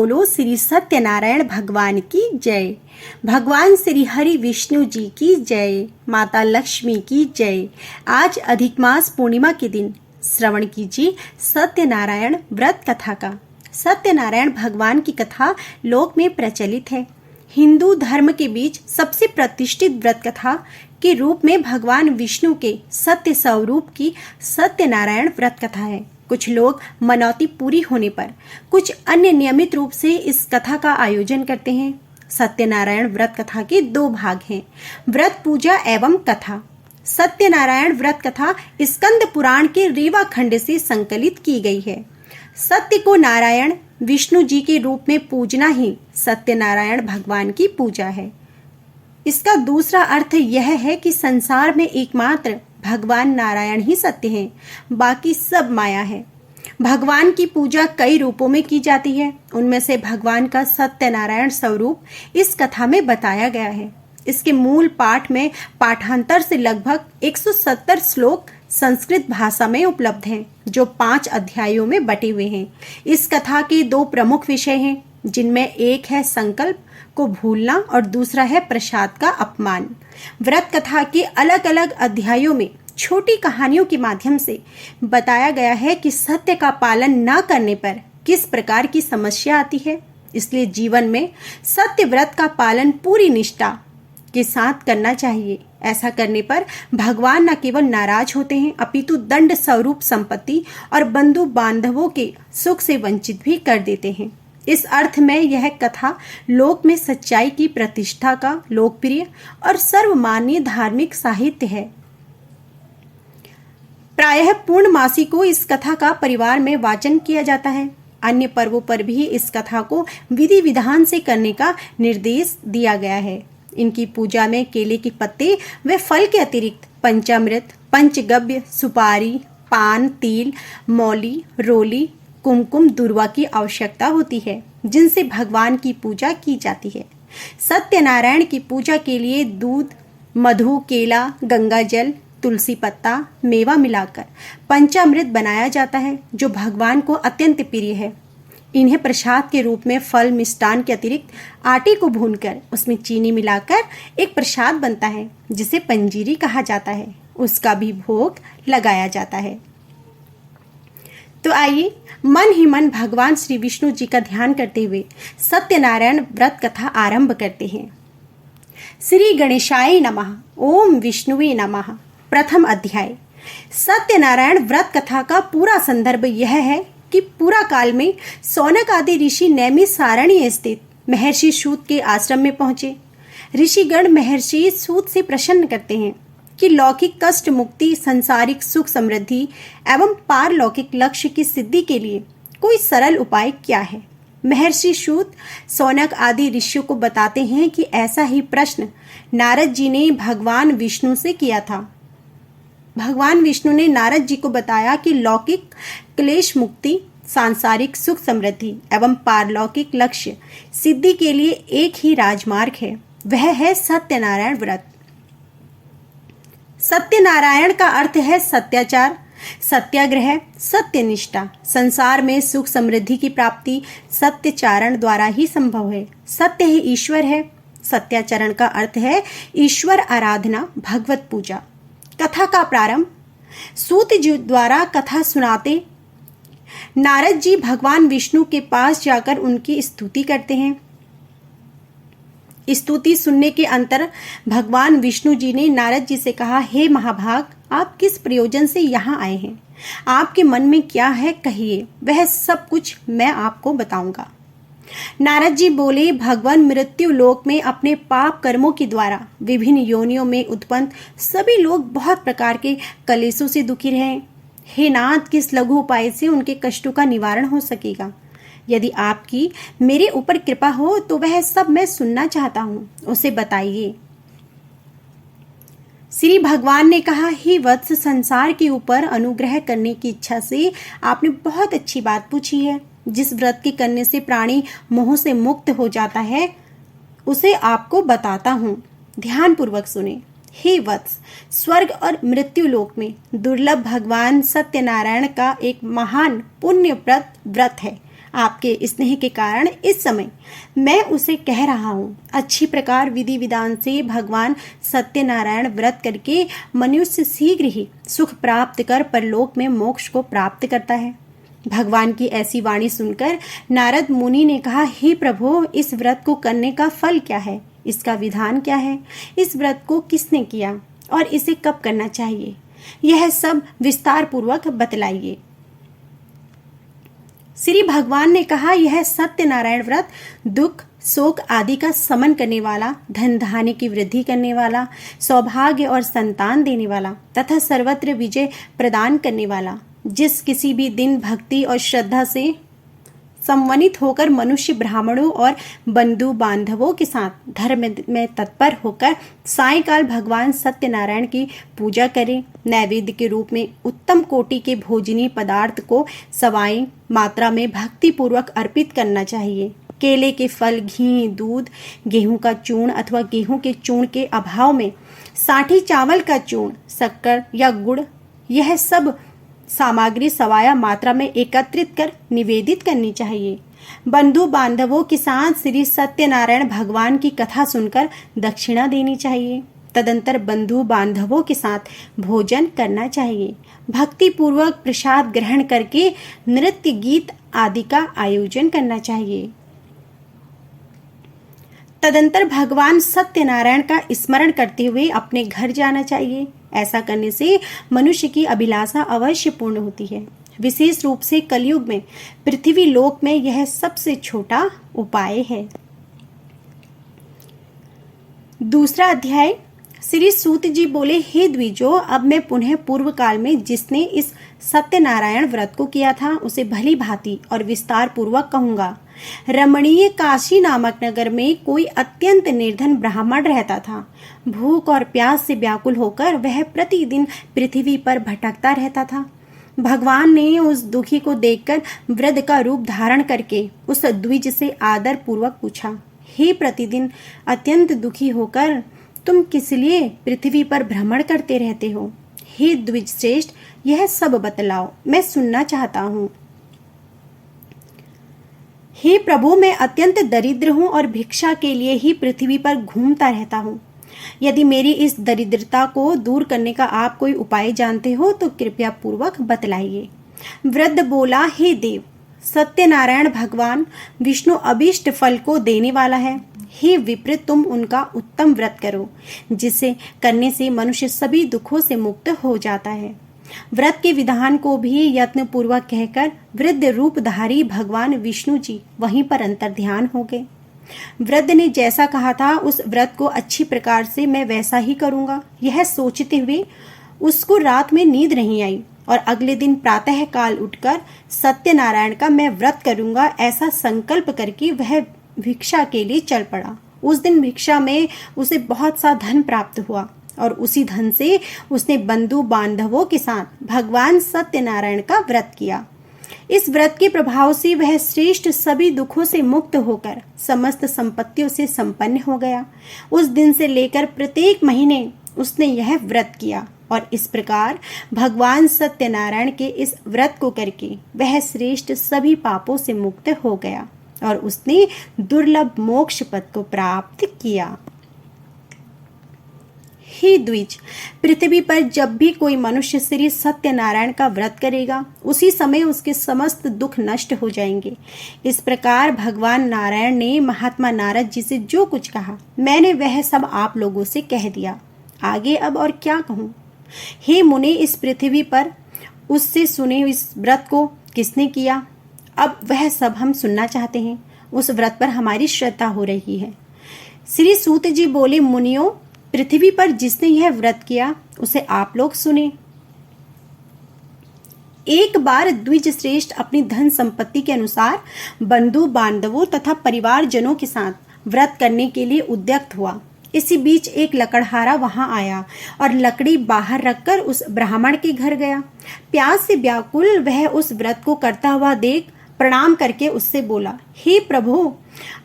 बोलो श्री सत्यनारायण भगवान की जय। भगवान श्री हरि विष्णु जी की जय। माता लक्ष्मी की जय। आज अधिक मास पूर्णिमा के दिन श्रवण कीजिए सत्यनारायण व्रत कथा का। सत्यनारायण भगवान की कथा लोक में प्रचलित है। हिंदू धर्म के बीच सबसे प्रतिष्ठित व्रत कथा के रूप में भगवान विष्णु के सत्य स्वरूप की सत्यनारायण व्रत कथा है। कुछ लोग मनौती पूरी होने पर, कुछ अन्य नियमित रूप से इस कथा का आयोजन करते हैं। सत्यनारायण व्रत कथा के दो भाग हैं, व्रत पूजा एवं कथा। सत्यनारायण व्रत कथा स्कंद पुराण के रीवा खंड से संकलित की गई है। सत्य को नारायण विष्णु जी के रूप में पूजना ही सत्यनारायण भगवान की पूजा है। इसका दूसरा अर्थ यह है कि संसार में एकमात्र भगवान नारायण ही सत्य हैं, बाकी सब माया है। भगवान की पूजा कई रूपों में की जाती है, उनमें से भगवान का सत्यनारायण स्वरूप इस कथा में बताया गया है। इसके मूल पाठ में पाठांतर से लगभग 170 श्लोक संस्कृत भाषा में उपलब्ध हैं, जो 5 अध्यायों में बटे हुए हैं। इस कथा के 2 प्रमुख विषय हैं, जिनमें एक है संकल्प को भूलना और दूसरा है प्रसाद का अपमान। व्रत कथा के अलग अलग अध्यायों में छोटी कहानियों के माध्यम से बताया गया है कि सत्य का पालन न करने पर किस प्रकार की समस्या आती है। इसलिए जीवन में सत्य व्रत का पालन पूरी निष्ठा के साथ करना चाहिए। ऐसा करने पर भगवान न केवल नाराज होते हैं, अपितु दंड स्वरूप संपत्ति और बंधु बांधवों के सुख से वंचित भी कर देते हैं। इस अर्थ में यह कथा लोक में सच्चाई की प्रतिष्ठा का लोकप्रिय और सर्वमान्य धार्मिक साहित्य है। प्रायः पूर्णमासी को इस कथा का परिवार में वाचन किया जाता है। अन्य पर्वों पर भी इस कथा को विधि विधान से करने का निर्देश दिया गया है। इनकी पूजा में केले के पत्ते व फल के अतिरिक्त पंचामृत, पंचगव्य, सुपारी, पान, तिल, मौली, रोली, कुमकुम, दुर्वा की आवश्यकता होती है, जिनसे भगवान की पूजा की जाती है। सत्यनारायण की पूजा के लिए दूध, मधु, केला, गंगा जल, तुलसी पत्ता, मेवा मिलाकर पंचामृत बनाया जाता है, जो भगवान को अत्यंत प्रिय है। इन्हें प्रसाद के रूप में फल मिष्टान के अतिरिक्त आटे को भूनकर उसमें चीनी मिलाकर एक प्रसाद बनता है, जिसे पंजीरी कहा जाता है। उसका भी भोग लगाया जाता है। तो आइए मन ही मन भगवान श्री विष्णु जी का ध्यान करते हुए सत्यनारायण व्रत कथा आरंभ करते हैं। श्री गणेशाय नमः। ओम विष्णुवे नमः। प्रथम अध्याय। सत्यनारायण व्रत कथा का पूरा संदर्भ यह है कि पूरा काल में सौनक आदि ऋषि नैमिषारण्य स्थित महर्षि सूत के आश्रम में पहुंचे। ऋषिगण महर्षि सूत से प्रश्न करते हैं कि लौकिक कष्ट मुक्ति, सांसारिक सुख समृद्धि एवं पारलौकिक लक्ष्य की सिद्धि के लिए कोई सरल उपाय क्या है। महर्षि सूत सौनक आदि ऋषियों को बताते हैं कि ऐसा ही प्रश्न नारद जी ने भगवान विष्णु से किया था। भगवान विष्णु ने नारद जी को बताया कि लौकिक क्लेश मुक्ति, सांसारिक सुख समृद्धि एवं पारलौकिक लक्ष्य सिद्धि के लिए एक ही राजमार्ग है, वह है सत्यनारायण व्रत। सत्यनारायण का अर्थ है सत्याचार, सत्याग्रह, सत्यनिष्ठा। संसार में सुख समृद्धि की प्राप्ति सत्याचरण द्वारा ही संभव है। सत्य ही ईश्वर है। सत्याचरण का अर्थ है ईश्वर आराधना, भगवत पूजा। कथा का प्रारंभ सूत जी द्वारा कथा सुनाते नारद जी भगवान विष्णु के पास जाकर उनकी स्तुति करते हैं। स्तुति सुनने के अंतर भगवान विष्णु जी ने नारद जी से कहा, हे महाभाग, आप किस प्रयोजन से यहाँ आए हैं? आपके मन में क्या है कहिए, वह सब कुछ मैं आपको बताऊंगा। नारद जी बोले, भगवान मृत्यु लोक में अपने पाप कर्मों के द्वारा विभिन्न योनियों में उत्पन्न सभी लोग बहुत प्रकार के कलेशों से दुखी रहे। हे नाथ, किस लघु उपाय से उनके कष्टों का निवारण हो सकेगा? यदि आपकी मेरे ऊपर कृपा हो तो वह सब मैं सुनना चाहता हूँ, उसे बताइए। श्री भगवान ने कहा, हे वत्स, संसार के ऊपर अनुग्रह करने की इच्छा से आपने बहुत अच्छी बात पूछी है। जिस व्रत के करने से प्राणी मोह से मुक्त हो जाता है, उसे आपको बताता हूँ, ध्यान पूर्वक सुने। हे वत्स, स्वर्ग और मृत्यु लोक में दुर्लभ भगवान सत्यनारायण का एक महान पुण्य व्रत है। आपके स्नेह के कारण इस समय मैं उसे कह रहा हूँ। अच्छी प्रकार विधि विधान से भगवान सत्यनारायण व्रत करके मनुष्य शीघ्र ही सुख प्राप्त कर परलोक में मोक्ष को प्राप्त करता है। भगवान की ऐसी वाणी सुनकर नारद मुनि ने कहा, हे प्रभु, इस व्रत को करने का फल क्या है? इसका विधान क्या है? इस व्रत को किसने किया और इसे कब करना चाहिए? यह सब विस्तार पूर्वक बतलाइए। श्री भगवान ने कहा, यह सत्यनारायण व्रत दुख शोक आदि का समन करने वाला, धन धान्य की वृद्धि करने वाला, सौभाग्य और संतान देने वाला तथा सर्वत्र विजय प्रदान करने वाला, जिस किसी भी दिन भक्ति और श्रद्धा से संवनित होकर मनुष्य ब्राह्मणों और बंधु बांधवों के साथ धर्म में तत्पर होकर सायंकाल भगवान सत्यनारायण की पूजा करें। नैवेद्य के रूप में उत्तम कोटि के भोजनीय पदार्थ को सवाई मात्रा में भक्ति पूर्वक अर्पित करना चाहिए। केले के फल, घी, दूध, गेहूं का चूर्ण अथवा गेहूं के चूर्ण के अभाव में साठी चावल का चूर्ण, शक्कर या गुड़, यह सब सामग्री सवाया मात्रा में एकत्रित कर निवेदित करनी चाहिए। बंधु बांधवों के साथ श्री सत्यनारायण भगवान की कथा सुनकर दक्षिणा देनी चाहिए। तदंतर बंधु बांधवों के साथ भोजन करना चाहिए। भक्ति पूर्वक प्रसाद ग्रहण करके नृत्य गीत आदि का आयोजन करना चाहिए। तदंतर भगवान सत्यनारायण का स्मरण करते हुए अपने घर जाना चाहिए। ऐसा करने से मनुष्य की अभिलाषा अवश्य पूर्ण होती है। विशेष रूप से कलयुग में पृथ्वी लोक में यह सबसे छोटा उपाय है। दूसरा अध्याय। श्री सूत जी बोले, हे द्विजो, अब मैं पुनः पूर्व काल में जिसने इस सत्यनारायण व्रत को किया था उसे भली भांति और विस्तार पूर्वक कहूंगा। रमणीय काशी नामक नगर में कोई अत्यंत निर्धन ब्राह्मण रहता था। भूख और प्यास से व्याकुल होकर वह प्रतिदिन पृथ्वी पर भटकता रहता था। भगवान ने उस दुखी को देखकर वृद्ध का रूप धारण करके उस द्विज से आदर पूर्वक पूछा, हे प्रतिदिन अत्यंत दुखी होकर तुम किस लिए पृथ्वी पर भ्रमण करते रहते हो? हे द्विज श्रेष्ठ, यह सब बतलाओ, मैं सुनना चाहता हूँ। हे प्रभु, मैं अत्यंत दरिद्र हूँ और भिक्षा के लिए ही पृथ्वी पर घूमता रहता हूँ। यदि मेरी इस दरिद्रता को दूर करने का आप कोई उपाय जानते हो तो कृपया पूर्वक बतलाइए। वृद्ध बोला, हे देव, सत्यनारायण भगवान विष्णु अभीष्ट फल को देने वाला है। हे विप्र, तुम उनका उत्तम व्रत करो, जिसे करने से मनुष्य सभी दुखों से मुक्त हो जाता है। व्रत के विधान को भी यत्न पूर्वक कहकर वृद्ध रूपधारी भगवान विष्णु जी वहीं पर अंतर्ध्यान हो गए। वृद्ध ने जैसा कहा था उस व्रत को अच्छी प्रकार से मैं वैसा ही करूंगा, यह सोचते हुए उसको रात में नींद नहीं आई और अगले दिन प्रातः काल उठकर सत्यनारायण का मैं व्रत करूंगा ऐसा संकल्प करके वह भिक्षा के लिए चल पड़ा। उस दिन भिक्षा में उसे बहुत सा धन प्राप्त हुआ और उसी धन से उसने बंधु बांधवों के साथ भगवान सत्यनारायण का व्रत किया। इस व्रत के प्रभाव से वह श्रेष्ठ सभी दुखों से मुक्त होकर समस्त संपत्तियों से संपन्न हो गया। उस दिन से लेकर प्रत्येक महीने उसने यह व्रत किया और इस प्रकार भगवान सत्यनारायण के इस व्रत को करके वह श्रेष्ठ सभी पापों से मुक्त हो गया और उसने दुर्लभ मोक्ष पद को प्राप्त किया। हे द्विज, पृथ्वी पर जब भी कोई मनुष्य श्री सत्यनारायण का व्रत करेगा उसी समय उसके समस्त दुख नष्ट हो जाएंगे। इस प्रकार भगवान नारायण ने महात्मा नारद जी से जो कुछ कहा मैंने वह सब आप लोगों से कह दिया। आगे अब और क्या कहूँ? हे मुने, इस पृथ्वी पर उससे सुने इस व्रत को किसने किया? अब वह सब हम सुनना चाहते हैं। उस व्रत पर हमारी श्रद्धा हो रही है। श्री सूत जी बोले, मुनियों, पृथ्वी पर जिसने यह व्रत किया उसे आप लोग सुने। एक बार द्विज श्रेष्ठ अपनी धन संपत्ति के अनुसार बंधु बांधवों तथा परिवार जनों के साथ व्रत करने के लिए उद्यत हुआ। इसी बीच एक लकड़हारा वहां आया और लकड़ी बाहर रखकर उस ब्राह्मण के घर गया। प्यास से व्याकुल वह उस व्रत को करता हुआ देख प्रणाम करके उससे बोला, हे प्रभु,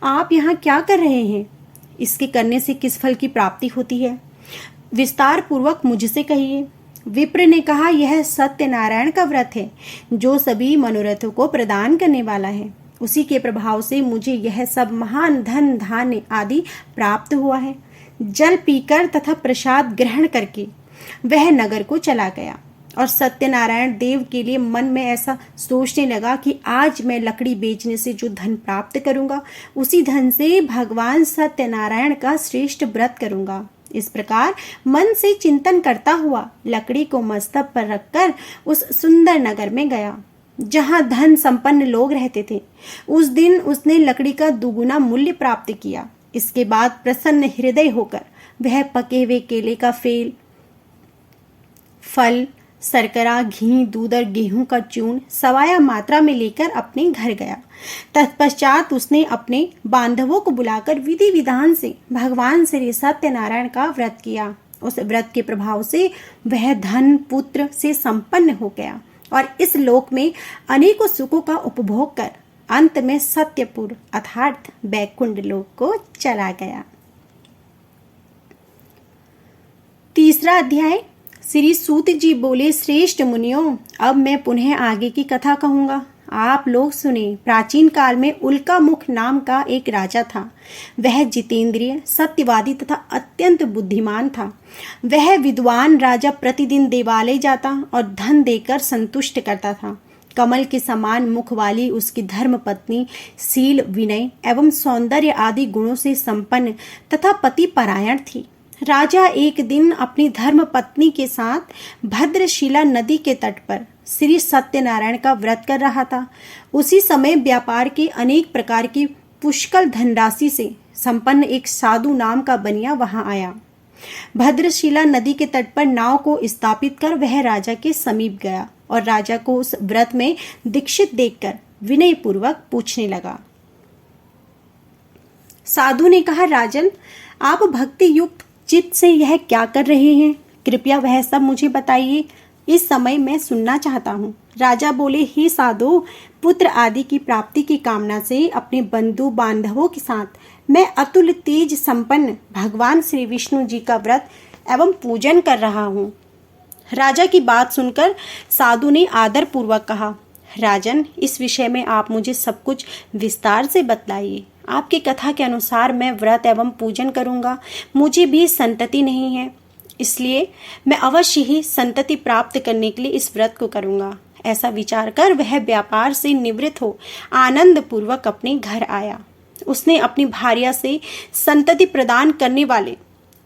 आप यहाँ क्या कर रहे हैं? इसके करने से किस फल की प्राप्ति होती है? विस्तार पूर्वक मुझसे कहिए। विप्र ने कहा, यह सत्यनारायण का व्रत है जो सभी मनोरथों को प्रदान करने वाला है। उसी के प्रभाव से मुझे यह सब महान धन धान्य आदि प्राप्त हुआ है। जल पीकर तथा प्रसाद ग्रहण करके वह नगर को चला गया और सत्यनारायण देव के लिए मन में ऐसा सोचने लगा कि आज मैं लकड़ी बेचने से जो धन प्राप्त करूंगा उसी धन से भगवान सत्यनारायण का श्रेष्ठ व्रत करूंगा। इस प्रकार मन से चिंतन करता हुआ लकड़ी को मस्तक पर रखकर उस सुंदर नगर में गया जहां धन संपन्न लोग रहते थे। उस दिन उसने लकड़ी का दुगुना मूल्य प्राप्त किया। इसके बाद प्रसन्न हृदय होकर वह पके हुए केले का फल, शर्करा, घी, दूध और गेहूं का चूर्ण सवाया मात्रा में लेकर अपने घर गया। तत्पश्चात उसने अपने बांधवों को बुलाकर विधि विधान से भगवान श्री सत्यनारायण का व्रत किया। उस व्रत के प्रभाव से वह धन पुत्र से संपन्न हो गया और इस लोक में अनेकों सुखों का उपभोग कर अंत में सत्यपुर अर्थात बैकुंठ लोक को चला गया। तीसरा अध्याय। श्री सूत जी बोले, श्रेष्ठ मुनियों, अब मैं पुनः आगे की कथा कहूंगा। आप लोग सुने। प्राचीन काल में उल्का मुख नाम का एक राजा था। वह जितेंद्रिय, सत्यवादी तथा अत्यंत बुद्धिमान था। वह विद्वान राजा प्रतिदिन देवालय जाता और धन देकर संतुष्ट करता था। कमल के समान मुख वाली उसकी धर्म पत्नी शील, विनय एवं सौंदर्य आदि गुणों से संपन्न तथा पति परायण थी। राजा एक दिन अपनी धर्म पत्नी के साथ भद्रशिला नदी के तट पर श्री सत्यनारायण का व्रत कर रहा था। उसी समय व्यापार के अनेक प्रकार की पुष्कल धनराशि से संपन्न एक साधु नाम का बनिया वहां आया। भद्रशिला नदी के तट पर नाव को स्थापित कर वह राजा के समीप गया और राजा को उस व्रत में दीक्षित देखकर विनय पूर्वक पूछने लगा। साधु ने कहा, राजन, आप भक्ति युक्त चित्त से यह क्या कर रहे हैं? कृपया वह सब मुझे बताइए। इस समय मैं सुनना चाहता हूँ। राजा बोले, हे साधु, पुत्र आदि की प्राप्ति की कामना से अपने बंधु बांधवों के साथ मैं अतुल तेज संपन्न भगवान श्री विष्णु जी का व्रत एवं पूजन कर रहा हूँ। राजा की बात सुनकर साधु ने आदर पूर्वक कहा, राजन, इस विषय में आप मुझे सब कुछ विस्तार से बतलाइए। आपकी कथा के अनुसार मैं व्रत एवं पूजन करूंगा। मुझे भी संतति नहीं है, इसलिए मैं अवश्य ही संतति प्राप्त करने के लिए इस व्रत को करूंगा। ऐसा विचार कर वह व्यापार से निवृत्त हो आनंद पूर्वक अपने घर आया। उसने अपनी भार्या से संतति प्रदान करने वाले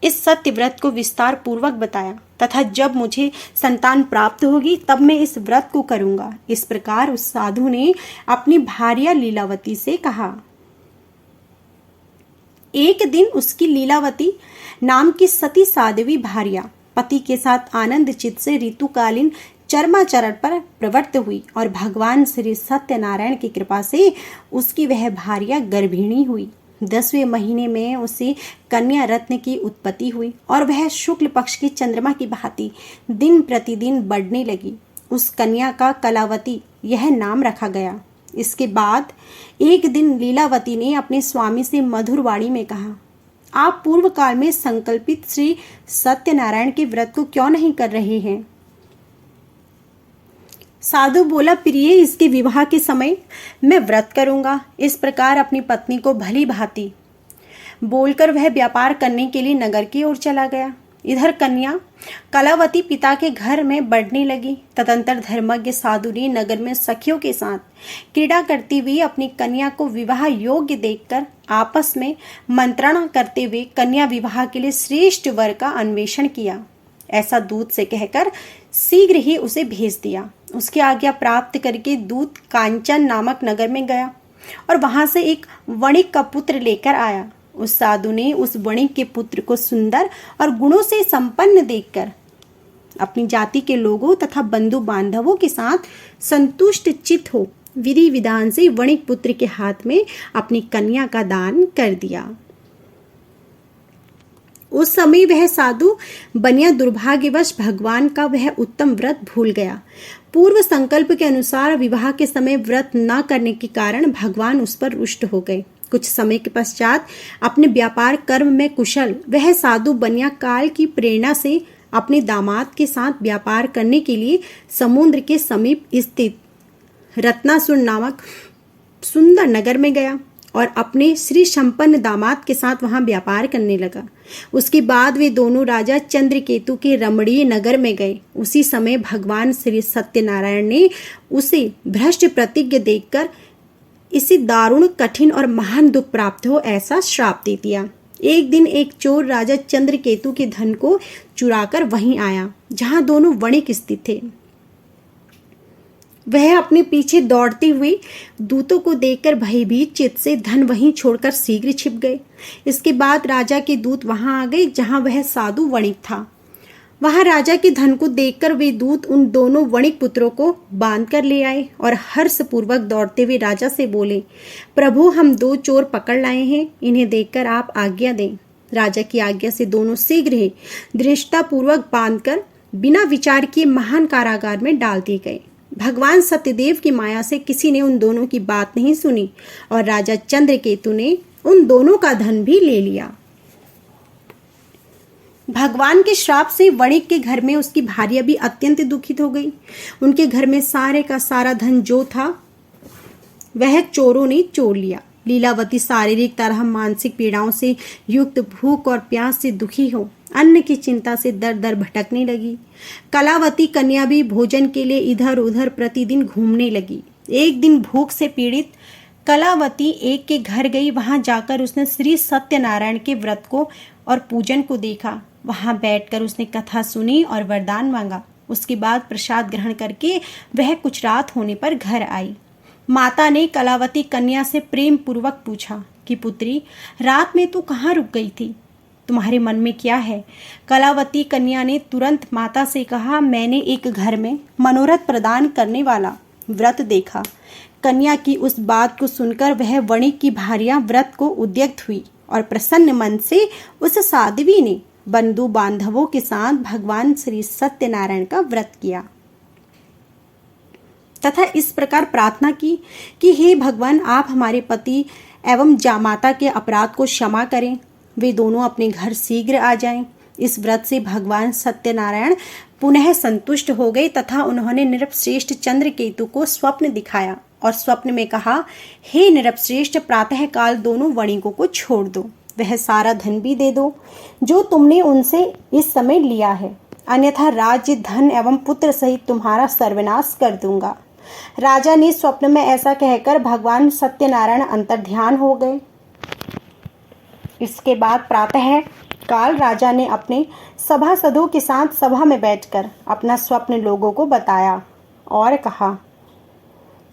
इस सत्य व्रत को विस्तार पूर्वक बताया तथा जब मुझे संतान प्राप्त होगी तब मैं इस व्रत को करूंगा। इस प्रकार उस साधु ने अपनी भार्या लीलावती से कहा। एक दिन उसकी लीलावती नाम की सती साध्वी भार्या पति के साथ आनंद चित्त से ऋतुकालीन चरमाचरण पर प्रवृत्त हुई और भगवान श्री सत्यनारायण की कृपा से उसकी वह भार्या गर्भिणी हुई। 10वें महीने में उसे कन्या रत्न की उत्पत्ति हुई और वह शुक्ल पक्ष की चंद्रमा की भांति दिन प्रतिदिन बढ़ने लगी। उस कन्या का कलावती यह नाम रखा गया। इसके बाद एक दिन लीलावती ने अपने स्वामी से मधुर वाणी में कहा, आप पूर्व काल में संकल्पित श्री सत्यनारायण के व्रत को क्यों नहीं कर रहे हैं? साधु बोला, प्रिय, इसके विवाह के समय मैं व्रत करूंगा। इस प्रकार अपनी पत्नी को भली भांति बोलकर वह व्यापार करने के लिए नगर की ओर चला गया। इधर कन्या कलावती पिता के घर में बढ़ने लगी। तदंतर धर्मज्ञ साधु ने नगर में सखियों के साथ क्रीड़ा करती हुई अपनी कन्या को विवाह योग्य देखकर आपस में मंत्रणा करते हुए कन्या विवाह के लिए श्रेष्ठ वर का अन्वेषण किया। ऐसा दूत से कहकर शीघ्र ही उसे भेज दिया। उसकी आज्ञा प्राप्त करके दूत कांचन नामक नगर में गया और वहां से एक वणिक का पुत्र लेकर आया। उस साधु ने उस वणिक के पुत्र को सुंदर और गुणों से संपन्न देखकर अपनी जाति के लोगों तथा बंधु बांधवों के साथ संतुष्ट चित्त हो विधि विधान से वणिक पुत्र के हाथ में अपनी कन्या का दान कर दिया। उस समय वह साधु बनिया दुर्भाग्यवश भगवान का वह उत्तम व्रत भूल गया। पूर्व संकल्प के अनुसार विवाह के समय व्रत न करने के कारण भगवान उस पर रुष्ट हो गए। कुछ समय के पश्चात अपने व्यापार कर्म में कुशल वह साधु बनिया काल की प्रेरणा से अपने दामाद के साथ व्यापार करने के लिए समुद्र के समीप स्थित रत्नासुर नामक सुंदर नगर में गया और अपने श्री संपन्न दामाद के साथ वहां व्यापार करने लगा। उसके बाद वे दोनों राजा चंद्रकेतु के रमणीय नगर में गए। उसी समय भगवान श्री सत्यनारायण ने उसे भ्रष्ट प्रतिज्ञा देखकर इसे दारुण, कठिन और महान दुख प्राप्त हो ऐसा श्राप दे दिया। एक दिन एक चोर राजा चंद्रकेतु के धन को चुराकर वहीं आया जहां दोनों वणिक स्थित थे। वह अपने पीछे दौड़ते हुए दूतों को देखकर भयभीत चित्त से धन वहीं छोड़कर शीघ्र छिप गए। इसके बाद राजा के दूत वहां आ गए जहां वह साधु वणिक था। वहां राजा के धन को देखकर वे दूत उन दोनों वणिक पुत्रों को बांध कर ले आए और हर्षपूर्वक दौड़ते हुए राजा से बोले, प्रभु, हम 2 चोर पकड़ लाए हैं, इन्हें देखकर आप आज्ञा दें। राजा की आज्ञा से दोनों शीघ्र ही दृष्टापूर्वक बांधकर बिना विचार किए महान कारागार में डाल दिए गए। भगवान सत्यदेव की माया से किसी ने उन दोनों की बात नहीं सुनी और राजा चंद्रकेतु ने उन दोनों का धन भी ले लिया। भगवान के श्राप से वणिक के घर में उसकी भार्या भी अत्यंत दुखित हो गई। उनके घर में सारे का सारा धन जो था वह चोरों ने चोर लिया। लीलावती शारीरिक तरह मानसिक पीड़ाओं से युक्त भूख और प्यास से दुखी हो अन्न की चिंता से दर दर भटकने लगी। कलावती कन्या भी भोजन के लिए इधर उधर प्रतिदिन घूमने लगी। एक दिन भूख से पीड़ित कलावती एक के घर गई। वहां जाकर उसने श्री सत्यनारायण के व्रत को और पूजन को देखा। वहां बैठकर उसने कथा सुनी और वरदान मांगा। उसके बाद प्रसाद ग्रहण करके वह कुछ रात होने पर घर आई। माता ने कलावती कन्या से प्रेम पूर्वक पूछा कि पुत्री, रात में तू कहाँ रुक गई थी? तुम्हारे मन में क्या है? कलावती कन्या ने तुरंत माता से कहा, मैंने एक घर में मनोरथ प्रदान करने वाला व्रत देखा। कन्या की उस बात को सुनकर वह वणिक की भार्या व्रत को उद्युक्त हुई और प्रसन्न मन से उस साध्वी ने बंधु बांधवों के साथ भगवान श्री सत्यनारायण का व्रत किया तथा इस प्रकार प्रार्थना की कि हे भगवान, आप हमारे पति एवं जामाता के अपराध को क्षमा करें। वे दोनों अपने घर शीघ्र आ जाएं। इस व्रत से भगवान सत्यनारायण पुनः संतुष्ट हो गए तथा उन्होंने नृपश्रेष्ठ चंद्रकेतु को स्वप्न दिखाया और स्वप्न में कहा, हे नृपश्रेष्ठ, प्रातः काल दोनों वणिकों को छोड़ दो, वह सारा धन भी दे दो जो तुमने उनसे इस समय लिया है, अन्यथा राज्य, धन एवं पुत्र सहित तुम्हारा सर्वनाश कर दूंगा। राजा ने स्वप्न में ऐसा कहकर भगवान सत्यनारायण अंतर्ध्यान हो गए। इसके बाद प्रातः काल राजा ने अपने सभासदों के साथ सभा में बैठकर अपना स्वप्न लोगों को बताया और कहा,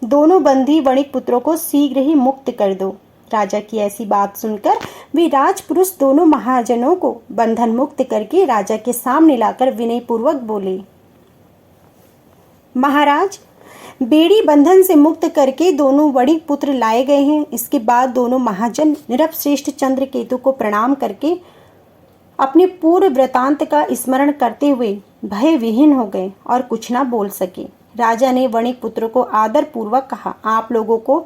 दोनों बंदी वणिक पुत्रों को शीघ्र ही मुक्त कर दो। राजा की ऐसी बात सुनकर वे राजपुरुष दोनों महाजनों को बंधन मुक्त करके राजा के सामने लाकर विनय पूर्वक बोले, महाराज, बेड़ी बंधन से मुक्त करके दोनों वणिक पुत्र लाए गए हैं। इसके बाद दोनों महाजन नृपश्रेष्ठ चंद्रकेतु को प्रणाम करके अपने पूर्व वृतांत का स्मरण करते हुए भय विहीन हो गए और कुछ ना बोल सके। राजा ने वणिक पुत्रों को आदर पूर्वक कहा, आप लोगों को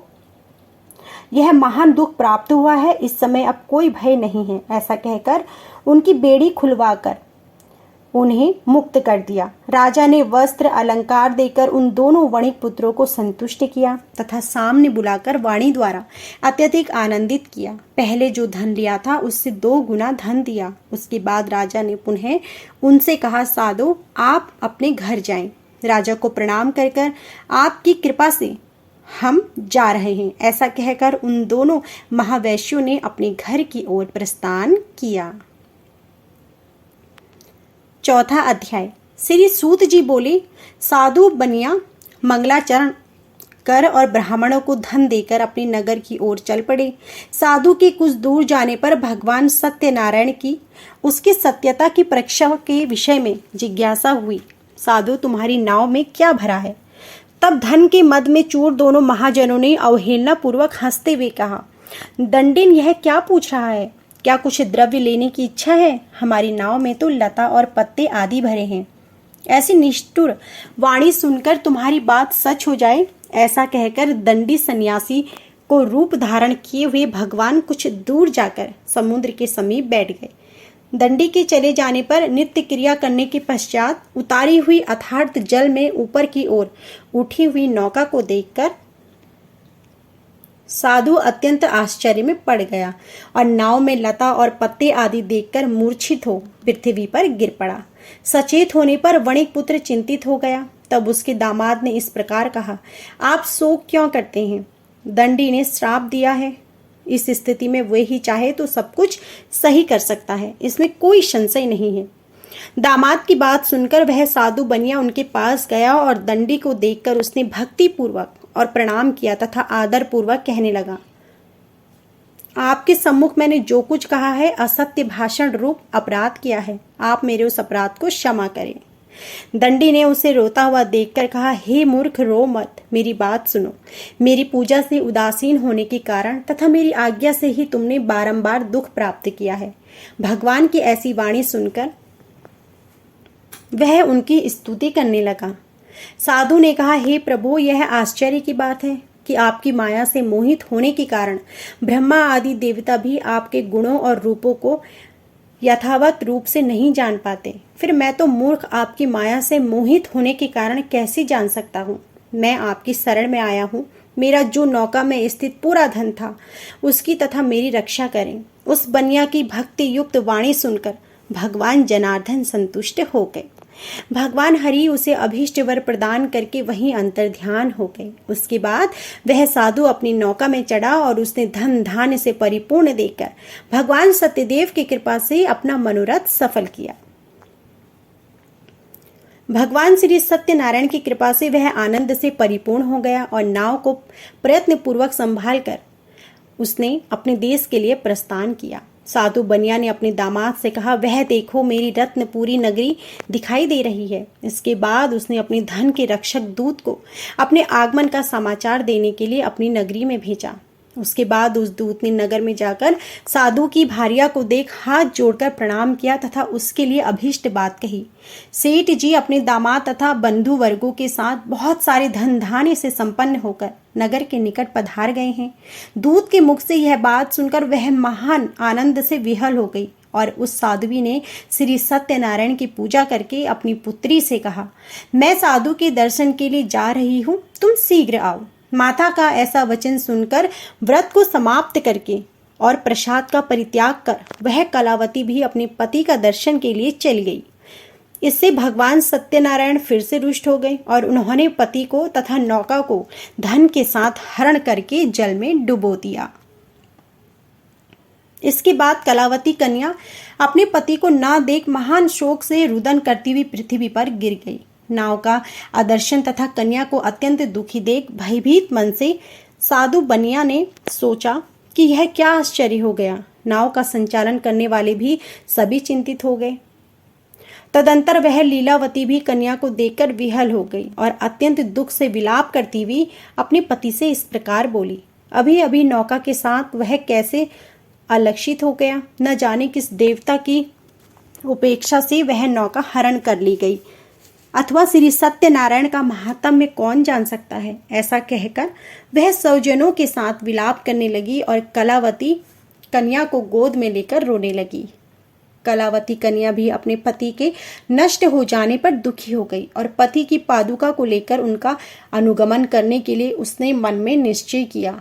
यह महान दुख प्राप्त हुआ है, इस समय अब कोई भय नहीं है। ऐसा कहकर उनकी बेड़ी खुलवाकर उन्हें मुक्त कर दिया। राजा ने वस्त्र अलंकार देकर उन दोनों वणिक पुत्रों को संतुष्ट किया तथा सामने बुलाकर वाणी द्वारा अत्यधिक आनंदित किया। पहले जो धन लिया था उससे 2 गुना धन दिया। उसके बाद राजा ने पुनः उनसे कहा, साधु, आप अपने घर जाएं। राजा को प्रणाम कर आपकी कृपा से हम जा रहे हैं। ऐसा कहकर उन दोनों महावैश्यों ने अपने घर की ओर प्रस्थान किया। चौथा अध्याय। श्री सूत जी बोले, साधु बनिया मंगलाचरण कर और ब्राह्मणों को धन देकर अपने नगर की ओर चल पड़े। साधु के कुछ दूर जाने पर भगवान सत्यनारायण की उसकी सत्यता की परीक्षा के विषय में जिज्ञासा हुई। साधु, तुम्हारी नाव में क्या भरा है? तब धन के मद में चूर दोनों महाजनों ने अवहेलना पूर्वक हंसते हुए कहा, दंडिन, यह क्या पूछ रहा है? क्या कुछ द्रव्य लेने की इच्छा है? हमारी नाव में तो लता और पत्ते आदि भरे हैं। ऐसी निष्ठुर वाणी सुनकर तुम्हारी बात सच हो जाए, ऐसा कहकर दंडी सन्यासी को रूप धारण किए हुए भगवान कुछ दूर जाकर समुद्र के समीप बैठ गए। दंडी के चले जाने पर नित्य क्रिया करने के पश्चात उतारी हुई अथार्थ जल में ऊपर की ओर उठी हुई नौका को देखकर साधु अत्यंत आश्चर्य में पड़ गया और नाव में लता और पत्ते आदि देखकर मूर्छित हो पृथ्वी पर गिर पड़ा। सचेत होने पर वणिक पुत्र चिंतित हो गया। तब उसके दामाद ने इस प्रकार कहा, आप शोक क्यों करते हैं? दंडी ने श्राप दिया है। इस स्थिति में वह ही चाहे तो सब कुछ सही कर सकता है, इसमें कोई संशय नहीं है। दामाद की बात सुनकर वह साधु बनिया उनके पास गया और दंडी को देखकर उसने भक्ति पूर्वक और प्रणाम किया तथा आदर पूर्वक कहने लगा, आपके सम्मुख मैंने जो कुछ कहा है असत्य भाषण रूप अपराध किया है, आप मेरे उस अपराध को क्षमा करें। दंडी ने उसे रोता हुआ देखकर कहा, हे मूर्ख, रो मत, मेरी बात सुनो। मेरी पूजा से उदासीन होने के कारण तथा मेरी आज्ञा से ही तुमने बारंबार दुख प्राप्त किया है। भगवान की ऐसी वाणी सुनकर वह उनकी स्तुति करने लगा। साधु ने कहा, हे प्रभु, यह आश्चर्य की बात है कि आपकी माया से मोहित होने के कारण ब्रह्मा आदि देवता भी आपके गुणों और रूपों को यथावत रूप से नहीं जान पाते। फिर मैं तो मूर्ख आपकी माया से मोहित होने के कारण कैसे जान सकता हूँ? मैं आपकी शरण में आया हूँ। मेरा जो नौका में स्थित पूरा धन था उसकी तथा मेरी रक्षा करें। उस बनिया की भक्ति युक्त वाणी सुनकर भगवान जनार्दन संतुष्ट हो गए। भगवान हरि उसे अभीष्ट वर प्रदान करके वहीं अंतर ध्यान हो गए। उसके बाद वह साधु अपनी नौका में चढ़ा और उसने धन धान्य से परिपूर्ण देकर भगवान सत्यदेव की कृपा से अपना मनोरथ सफल किया। भगवान श्री सत्यनारायण की कृपा से वह आनंद से परिपूर्ण हो गया और नाव को प्रयत्न पूर्वक संभाल कर उसने अपने देश के लिए प्रस्थान किया। साधु बनिया ने अपने दामाद से कहा, वह देखो, मेरी रत्नपुरी नगरी दिखाई दे रही है। इसके बाद उसने अपने धन के रक्षक दूत को अपने आगमन का समाचार देने के लिए अपनी नगरी में भेजा। उसके बाद उस दूत ने नगर में जाकर साधु की भार्या को देख हाथ जोड़कर प्रणाम किया तथा उसके लिए अभीष्ट बात कही। सेठ जी अपने दामाद तथा बंधु वर्गों के साथ बहुत सारे धन धान्य से संपन्न होकर नगर के निकट पधार गए हैं। दूत के मुख से यह बात सुनकर वह महान आनंद से विहल हो गई और उस साध्वी ने श्री सत्यनारायण की पूजा करके अपनी पुत्री से कहा, मैं साधु के दर्शन के लिए जा रही हूँ, तुम शीघ्र आओ। माता का ऐसा वचन सुनकर व्रत को समाप्त करके और प्रसाद का परित्याग कर वह कलावती भी अपने पति का दर्शन के लिए चली गई। इससे भगवान सत्यनारायण फिर से रुष्ट हो गए और उन्होंने पति को तथा नौका को धन के साथ हरण करके जल में डुबो दिया। इसके बाद कलावती कन्या अपने पति को ना देख महान शोक से रुदन करती हुई पृथ्वी पर गिर गई। नाव का आदर्शन तथा कन्या को अत्यंत दुखी देख भयभीत मन से साधु बनिया ने सोचा कि यह क्या आश्चर्य हो गया। नाव का संचालन करने वाले भी सभी चिंतित हो गए। तदंतर वह लीलावती भी कन्या को देखकर विहल हो गई और अत्यंत दुख से विलाप करती हुई अपने पति से इस प्रकार बोली, अभी अभी नौका के साथ वह कैसे अलक्षित हो गया। न जाने किस देवता की उपेक्षा से वह नौका हरण कर ली गई, अथवा श्री सत्यनारायण का महात्म्य कौन जान सकता है। ऐसा कहकर वह सौजनों के साथ विलाप करने लगी और कलावती कन्या को गोद में लेकर रोने लगी। कलावती कन्या भी अपने पति के नष्ट हो जाने पर दुखी हो गई और पति की पादुका को लेकर उनका अनुगमन करने के लिए उसने मन में निश्चय किया।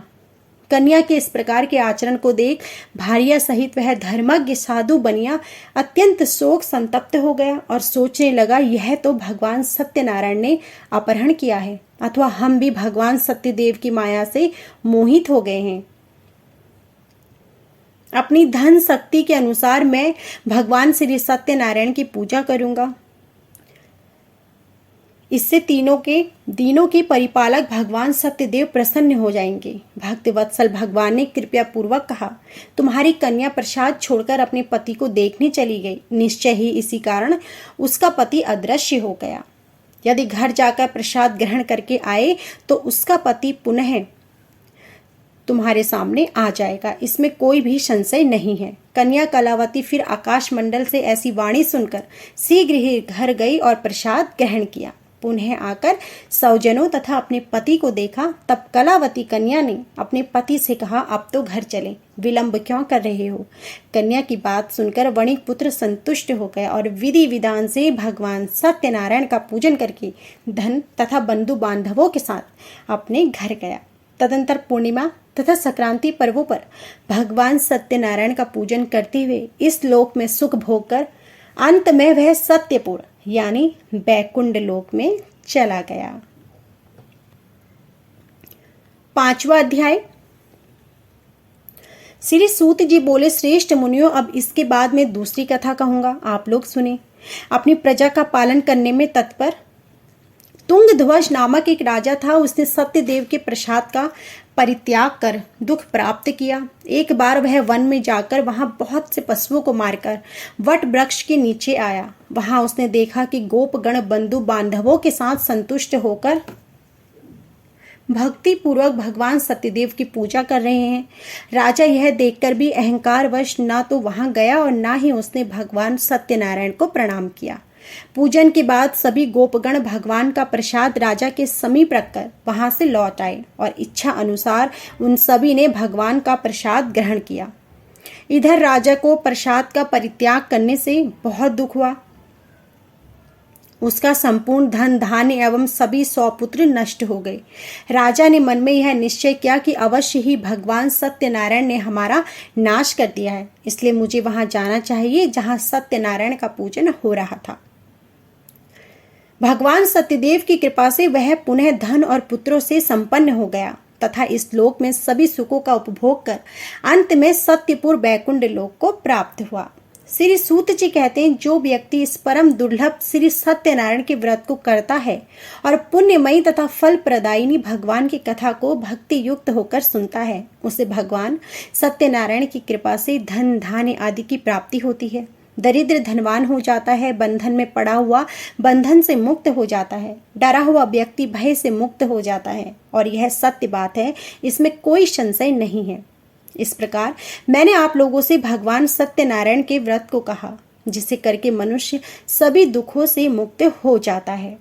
कन्या के इस प्रकार के आचरण को देख भार्या सहित वह धर्मज्ञ साधु बनिया अत्यंत शोक संतप्त हो गया और सोचने लगा, यह तो भगवान सत्यनारायण ने अपहरण किया है, अथवा हम भी भगवान सत्यदेव की माया से मोहित हो गए हैं। अपनी धन शक्ति के अनुसार मैं भगवान श्री सत्यनारायण की पूजा करूंगा। इससे दीनों के परिपालक भगवान सत्यदेव प्रसन्न हो जाएंगे। भक्त वत्सल भगवान ने कृपया पूर्वक कहा, तुम्हारी कन्या प्रसाद छोड़कर अपने पति को देखने चली गई। निश्चय ही इसी कारण उसका पति अदृश्य हो गया। यदि घर जाकर प्रसाद ग्रहण करके आए तो उसका पति पुनः तुम्हारे सामने आ जाएगा, इसमें कोई भी संशय नहीं है। कन्या कलावती फिर आकाश मंडल से ऐसी वाणी सुनकर शीघ्र ही घर गई और प्रसाद ग्रहण किया। पुनः आकर सौजनों तथा अपने पति को देखा। तब कलावती कन्या ने अपने पति से कहा, अब तो घर चलें, विलंब क्यों कर रहे हो। कन्या की बात सुनकर वणिक पुत्र संतुष्ट हो गया और विधि विधान से भगवान सत्यनारायण का पूजन करके धन तथा बंधु बांधवों के साथ अपने घर गया। तदंतर पूर्णिमा तथा संक्रांति पर्वों पर भगवान सत्यनारायण का पूजन करते हुए इस लोक में सुख भोग कर अंत में वह सत्यपुर यानी बैकुंठ लोक में चला गया। 5वां अध्याय। श्री सूत जी बोले, श्रेष्ठ मुनियों, अब इसके बाद मैं दूसरी कथा कहूंगा, आप लोग सुने। अपनी प्रजा का पालन करने में तत्पर तुंगध्वज नामक एक राजा था। उसने सत्यदेव के प्रसाद का परित्याग कर दुख प्राप्त किया। एक बार वह वन में जाकर वहां बहुत से पशुओं को मारकर वट वृक्ष के नीचे आया। वहां उसने देखा कि गोपगण बंधु बांधवों के साथ संतुष्ट होकर भक्ति पूर्वक भगवान सत्यदेव की पूजा कर रहे हैं। राजा यह देखकर भी अहंकारवश ना तो वहां गया और ना ही उसने भगवान सत्यनारायण को प्रणाम किया। पूजन के बाद सभी गोपगण भगवान का प्रसाद राजा के समीप रखकर वहां से लौट आए और इच्छा अनुसार उन सभी ने भगवान का प्रसाद ग्रहण किया। इधर राजा को प्रसाद का परित्याग करने से बहुत दुख हुआ। उसका संपूर्ण धन धान्य एवं सभी 100 पुत्र नष्ट हो गए। राजा ने मन में यह निश्चय किया कि अवश्य ही भगवान सत्यनारायण ने हमारा नाश कर दिया है, इसलिए मुझे वहां जाना चाहिए जहां सत्यनारायण का पूजन हो रहा था। भगवान सत्यदेव की कृपा से वह पुनः धन और पुत्रों से संपन्न हो गया तथा इस लोक में सभी सुखों का उपभोग कर अंत में सत्यपुर बैकुंठ लोक को प्राप्त हुआ। श्री सूत जी कहते हैं, जो व्यक्ति इस परम दुर्लभ श्री सत्यनारायण के व्रत को करता है और पुण्यमयी तथा फल प्रदायिनी भगवान की कथा को भक्ति युक्त होकर सुनता है, उसे भगवान सत्यनारायण की कृपा से धन धान्य आदि की प्राप्ति होती है। दरिद्र धनवान हो जाता है, बंधन में पड़ा हुआ बंधन से मुक्त हो जाता है, डरा हुआ व्यक्ति भय से मुक्त हो जाता है और यह सत्य बात है, इसमें कोई संशय नहीं है। इस प्रकार मैंने आप लोगों से भगवान सत्यनारायण के व्रत को कहा, जिसे करके मनुष्य सभी दुखों से मुक्त हो जाता है।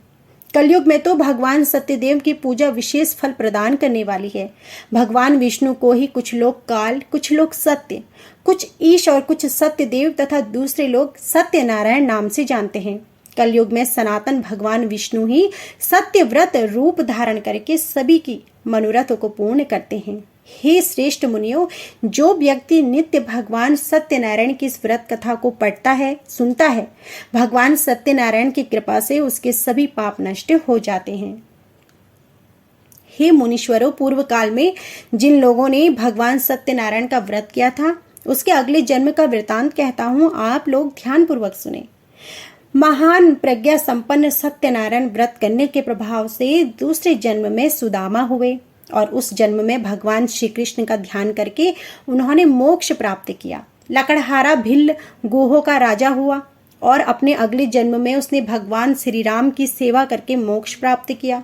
कलयुग में तो भगवान सत्यदेव की पूजा विशेष फल प्रदान करने वाली है। भगवान विष्णु को ही कुछ लोग काल, कुछ लोग सत्य, कुछ ईश और कुछ सत्यदेव तथा दूसरे लोग सत्यनारायण नाम से जानते हैं। कलयुग में सनातन भगवान विष्णु ही सत्यव्रत रूप धारण करके सभी की मनोरथों को पूर्ण करते हैं। हे श्रेष्ठ मुनियों, जो व्यक्ति नित्य भगवान सत्यनारायण की इस व्रत कथा को पढ़ता है, सुनता है, भगवान सत्यनारायण की कृपा से उसके सभी पाप नष्ट हो जाते हैं। हे मुनीश्वरों, पूर्व काल में जिन लोगों ने भगवान सत्यनारायण का व्रत किया था, उसके अगले जन्म का वृतांत कहता हूं, आप लोग ध्यान पूर्वक सुने। महान प्रज्ञा संपन्न सत्यनारायण व्रत करने के प्रभाव से दूसरे जन्म में सुदामा हुए और उस जन्म में भगवान श्री कृष्ण का ध्यान करके उन्होंने मोक्ष प्राप्त किया। लकड़हारा भिल्ल गोहों का राजा हुआ और अपने अगले जन्म में उसने भगवान श्री राम की सेवा करके मोक्ष प्राप्त किया।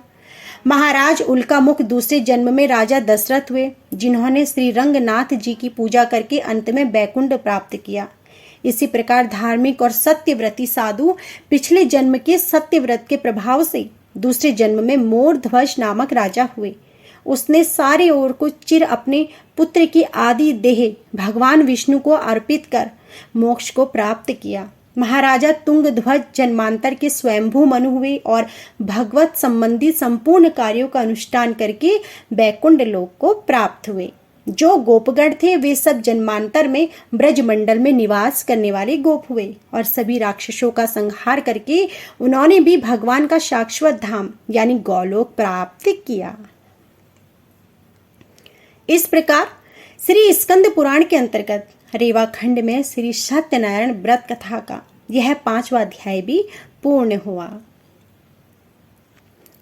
महाराज उल्कामुख दूसरे जन्म में राजा दशरथ हुए, जिन्होंने श्री रंगनाथ जी की पूजा करके अंत में बैकुंठ प्राप्त किया। इसी प्रकार धार्मिक और सत्यव्रती साधु पिछले जन्म के सत्यव्रत के प्रभाव से दूसरे जन्म में मोरध्वज नामक राजा हुए। उसने सारे ओर को चिर अपने पुत्र की आदि देह भगवान विष्णु को अर्पित कर मोक्ष को प्राप्त किया। महाराजा तुंगध्वज जन्मांतर के स्वयंभू मनु हुए और भगवत संबंधी संपूर्ण कार्यों का अनुष्ठान करके बैकुंठ लोक को प्राप्त हुए। जो गोपगण थे वे सब जन्मांतर में ब्रजमंडल में निवास करने वाले गोप हुए और सभी राक्षसों का संहार करके उन्होंने भी भगवान का शाश्वत धाम यानी गौलोक प्राप्त किया। इस प्रकार श्री स्कंद पुराण के अंतर्गत रेवा खंड में श्री सत्यनारायण व्रत कथा का यह 5वां अध्याय भी पूर्ण हुआ।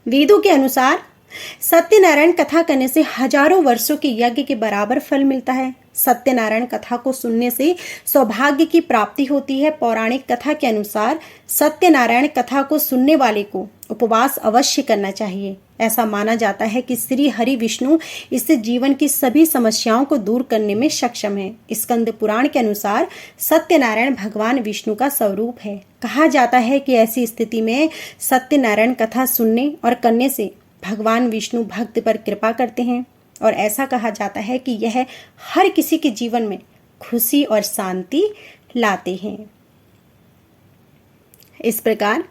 वेदों के अनुसार सत्यनारायण कथा करने से हजारों वर्षों के यज्ञ के बराबर फल मिलता है। सत्यनारायण कथा को सुनने से सौभाग्य की प्राप्ति होती है। पौराणिक कथा के अनुसार सत्यनारायण कथा को सुनने वाले को उपवास अवश्य करना चाहिए। ऐसा माना जाता है कि श्री हरि विष्णु इससे जीवन की सभी समस्याओं को दूर करने में सक्षम है। स्कंद पुराण के अनुसार सत्यनारायण भगवान विष्णु का स्वरूप है। कहा जाता है कि ऐसी स्थिति में सत्यनारायण कथा सुनने और करने से भगवान विष्णु भक्त पर कृपा करते हैं और ऐसा कहा जाता है कि यह हर किसी के जीवन में खुशी और शांति लाते हैं। इस प्रकार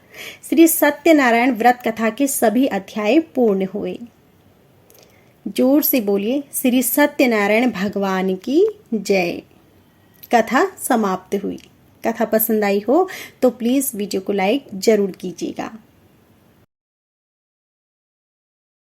श्री सत्यनारायण व्रत कथा के सभी अध्याय पूर्ण हुए। जोर से बोलिए श्री सत्यनारायण भगवान की जय। कथा समाप्त हुई। कथा पसंद आई हो तो प्लीज़ वीडियो को लाइक ज़रूर कीजिएगा।